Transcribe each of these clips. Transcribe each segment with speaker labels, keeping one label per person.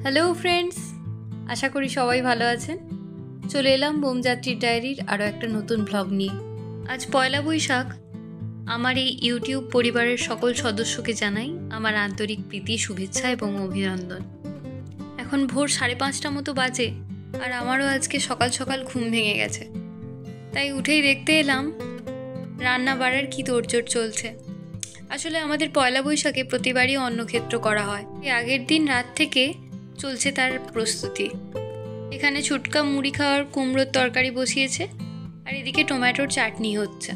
Speaker 1: Hello friends, আশা করি সবাই ভালো আছেন। চলে এলাম বোমযাত্রীর ডায়েরির আরও একটা নতুন ব্লগ নিয়ে। আজ পয়লা বৈশাখ। আমার এই ইউটিউব পরিবারের সকল সদস্যকে জানাই আমার আন্তরিক প্রীতি, শুভেচ্ছা এবং অভিনন্দন। এখন ভোর 5:30 মতো বাজে, আর আমারও আজকে সকাল সকাল ঘুম ভেঙে গেছে। তাই উঠেই দেখতে এলাম রান্না বাড়ার কী তোড়জোড় চলছে। আসলে আমাদের পয়লা বৈশাখে প্রতিবারই অন্নক্ষেত্র করা হয়। আগের দিন রাত থেকে চলছে তার প্রস্তুতি। এখানে ছুটকা মুড়ি খাওয়ার কুমড়োর তরকারি বসিয়েছে, আর এদিকে টমেটোর চাটনি হচ্ছে,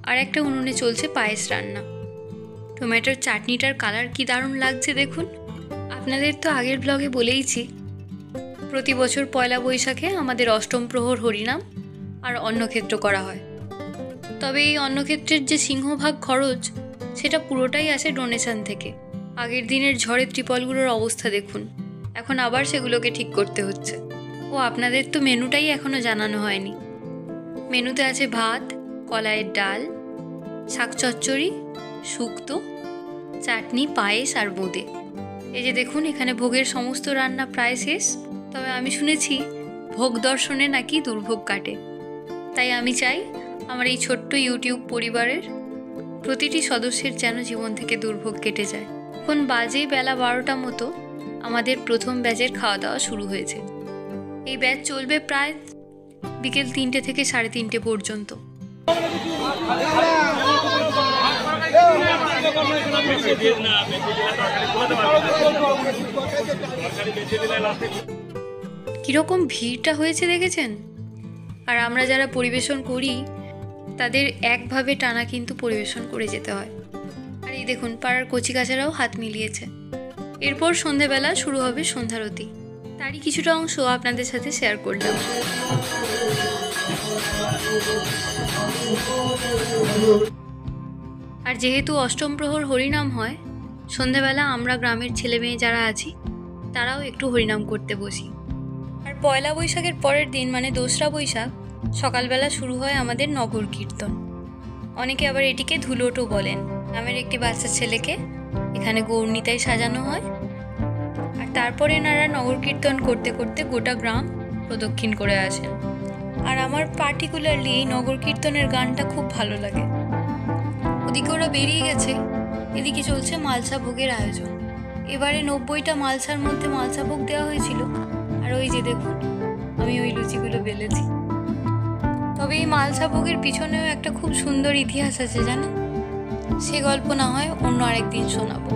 Speaker 1: আর একটা উনুনে চলছে পায়েস রান্না। টমেটোর চাটনিটার কালার কি দারুণ লাগছে দেখুন। আপনাদের তো আগের ব্লগে বলেইছি, প্রতি বছর পয়লা বৈশাখে আমাদের অষ্টম প্রহর হরিনাম আর অন্নক্ষেত্র করা হয়। তবে এই অন্নক্ষেত্রের যে সিংহভাগ খরচ, সেটা পুরোটাই আসে ডোনেশন থেকে। আগের দিনের ঝড়ে ত্রিপলগুলোর অবস্থা দেখুন, এখন আবার সেগুলোকে ঠিক করতে হচ্ছে। ও আপনাদের তো মেনুটাই এখনও জানানো হয়নি। মেনুতে আছে ভাত, কলাইয়ের ডাল, শাক চচ্চড়ি, শুক্তো, চাটনি, পায়েস আর বোঁদে। এই যে দেখুন, এখানে ভোগের সমস্ত রান্না প্রায় শেষ। তবে আমি শুনেছি ভোগ দর্শনে নাকি দুর্ভোগ কাটে। তাই আমি চাই আমার এই ছোট্ট ইউটিউব পরিবারের প্রতিটি সদস্যের যেন জীবন থেকে দুর্ভোগ কেটে যায়। এখন বাজে বেলা 12টা মতো। আমাদের প্রথম ব্যাচের খাওয়া দাওয়া শুরু হয়েছে। এই ব্যাচ চলবে প্রায় বিকেল 3টে থেকে 3:30 পর্যন্ত। কিরকম ভিড়টা হয়েছে দেখেছেন? আর আমরা যারা পরিবেশন করি তাদের একভাবে টানা কিন্তু পরিবেশন করে যেতে হয়। আর এই দেখুন, পাড়ার কচিকাচারাও হাত মিলিয়েছে। এরপর সন্ধেবেলা শুরু হবে সন্ধ্যারতি। তারই কিছুটা অংশ আপনাদের সাথে শেয়ার করলাম। আর যেহেতু অষ্টম প্রহর হরিনাম হয়, সন্ধেবেলা আমরা গ্রামের ছেলে মেয়ে যারা আছি তারাও একটু হরিনাম করতে বসি। আর পয়লা বৈশাখের পরের দিন মানে 2রা বৈশাখ সকালবেলা শুরু হয় আমাদের নগর কীর্তন। অনেকে আবার এটিকে ধুলোটো বলেন। গ্রামের একটি বাচ্চা ছেলেকে এখানে গৌরনীতায় সাজানো হয়, আর তারপরে এনারা নগর কীর্তন করতে করতে গোটা গ্রাম প্রদক্ষিণ করে আসেন। আর আমার পার্টিকুলারলি এই নগর কীর্তনের গানটা খুব ভালো লাগে। ওদিকে ওরা বেরিয়ে গেছে, এদিকে চলছে মালসা ভোগের আয়োজন। এবারে 90টা মালসার মধ্যে মালসা ভোগ দেওয়া হয়েছিল। আর ওই যে দেখুন, আমি ওই লুচিগুলো বেলেছি। তবে এই মালসা ভোগের পিছনেও একটা খুব সুন্দর ইতিহাস আছে, জানেন? সে গল্প না হয় অন্য আরেকদিন শোনাবো।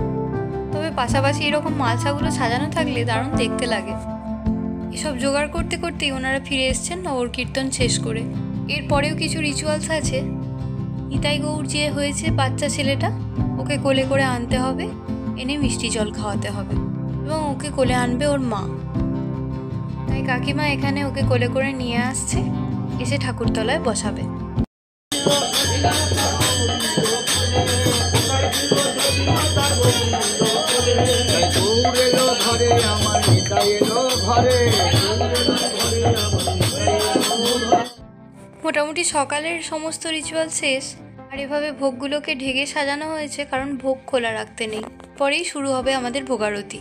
Speaker 1: তবে পাশাপাশি এরকম মালসাগুলো সাজানো থাকলে দারুণ দেখতে লাগে। এসব জোগাড় করতে করতেই ওনারা ফিরে এসছেন নগর কীর্তন শেষ করে। এরপরেও কিছু রিচুয়ালস আছে। নিতাই গৌর যে হয়েছে বাচ্চা ছেলেটা, ওকে কোলে করে আনতে হবে, এনে মিষ্টি জল খাওয়াতে হবে, এবং ওকে কোলে আনবে ওর মা। তাই কাকিমা এখানে ওকে কোলে করে নিয়ে আসছে, এসে ঠাকুরতলায় বসাবে। মোটামুটি সকালের সমস্ত রিচুয়াল শেষ। আর এভাবে ভোগগুলোকে ঢেকে সাজানো হয়েছে, কারণ ভোগ খোলা রাখতে নেই। পরেই শুরু হবে আমাদের ভোগারতি।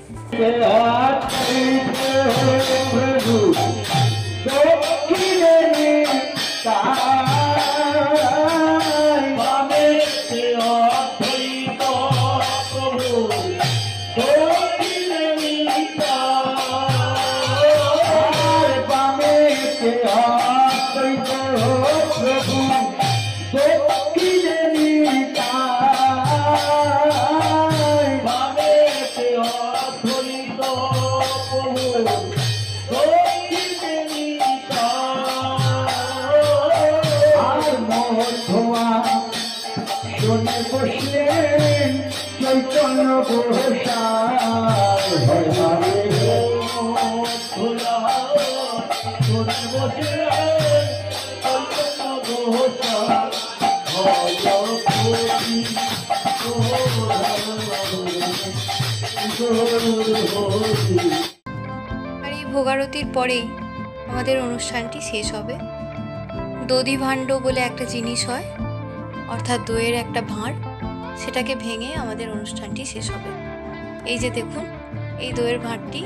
Speaker 1: আর এই ভোগারতির পরেই আমাদের অনুষ্ঠানটি শেষ হবে। দধি ভাণ্ড বলে একটা জিনিস হয়, অর্থাৎ দইয়ের একটা ভাঁড়, সেটাকে ভেঙে আমাদের অনুষ্ঠানটি শেষ হবে। এই যে দেখুন, এই দইয়ের ভাঁড়টি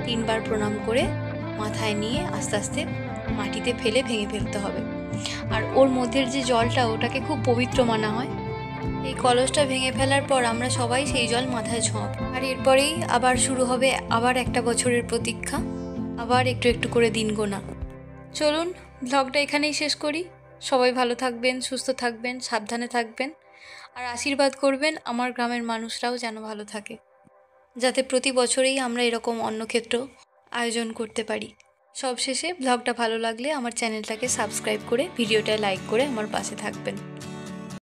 Speaker 1: 3 বার প্রণাম করে মাথায় নিয়ে আস্তে আস্তে মাটিতে ফেলে ভেঙে ফেলতে হবে। আর ওর মধ্যের যে জলটা, ওটাকে খুব পবিত্র মানা হয়। এই কলসটা ভেঙে ফেলার পর আমরা সবাই সেই জল মাথায় ছোঁয়াব। আর এরপরেই আবার শুরু হবে আবার একটা বছরের প্রতীক্ষা, আবার একটু একটু করে দিন গোনা। চলুন ব্লগটা এখানেই শেষ করি। সবাই ভালো থাকবেন, সুস্থ থাকবেন, সাবধানে থাকবেন, আর আশীর্বাদ করবেন আমার গ্রামের মানুষরাও যেন ভালো থাকে, যাতে প্রতি বছরেই আমরা এরকম অন্নক্ষেত্র আয়োজন করতে পারি। সবশেষে ব্লগটা ভালো লাগলে আমার চ্যানেলটাকে সাবস্ক্রাইব করে ভিডিওটা লাইক করে আমার পাশে থাকবেন।